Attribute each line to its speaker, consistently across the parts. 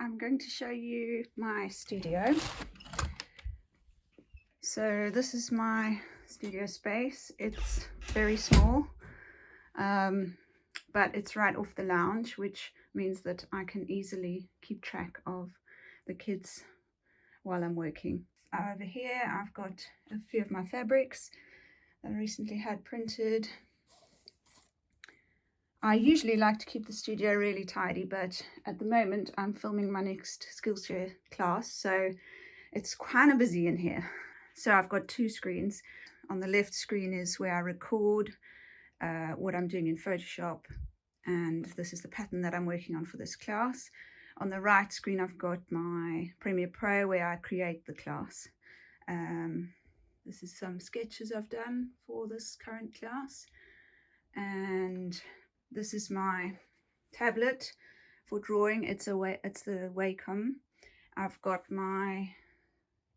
Speaker 1: I'm going to show you my studio. So this is my studio space. It's very small, but it's right off the lounge, which means that I can easily keep track of the kids while I'm working. Over here I've got a few of my fabrics that I recently had printed. I usually like to keep the studio really tidy, but at the moment I'm filming my next Skillshare class, so it's kind of busy in here. So I've got two screens. On the left screen is where I record what I'm doing in Photoshop, and this is the pattern that I'm working on for this class. On the right screen I've got my Premiere Pro where I create the class. This is some sketches I've done for this current class, and this is my tablet for drawing. It's the Wacom. I've got my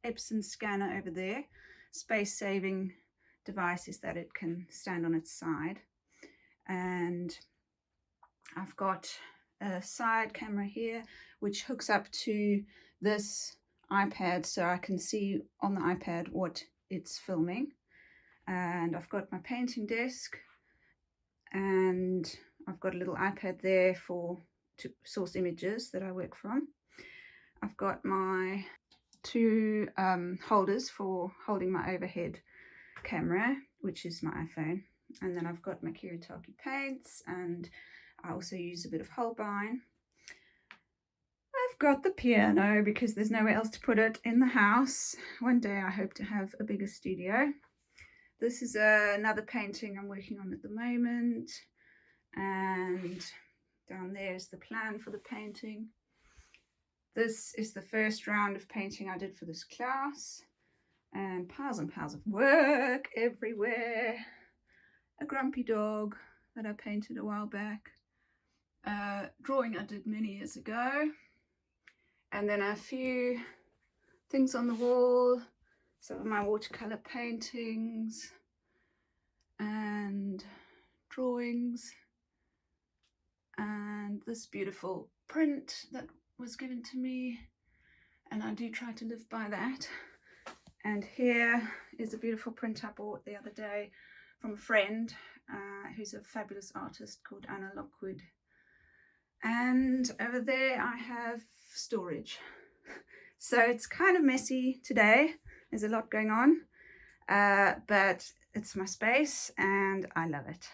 Speaker 1: Epson scanner over there, space-saving devices that it can stand on its side, and I've got a side camera here which hooks up to this iPad so I can see on the iPad what it's filming. And I've got my painting desk, and I've got a little iPad there for source images that I work from. I've got my two holders for holding my overhead camera, which is my iPhone, and then I've got my Kuretake paints, and I also use a bit of Holbein. I've got the piano because there's nowhere else to put it in the house. One day I hope to have a bigger studio. This is another painting I'm working on at the moment, and down there is the plan for the painting. This is the first round of painting I did for this class, and piles of work everywhere. A grumpy dog that I painted a while back. Drawing I did many years ago, and then a few things on the wall, some of my watercolor paintings and drawings, and this beautiful print that was given to me, and I do try to live by that. And here is a beautiful print I bought the other day from a friend who's a fabulous artist called Anna Lockwood. And over there I have storage. So it's kind of messy today. There's a lot going on, but it's my space and I love it.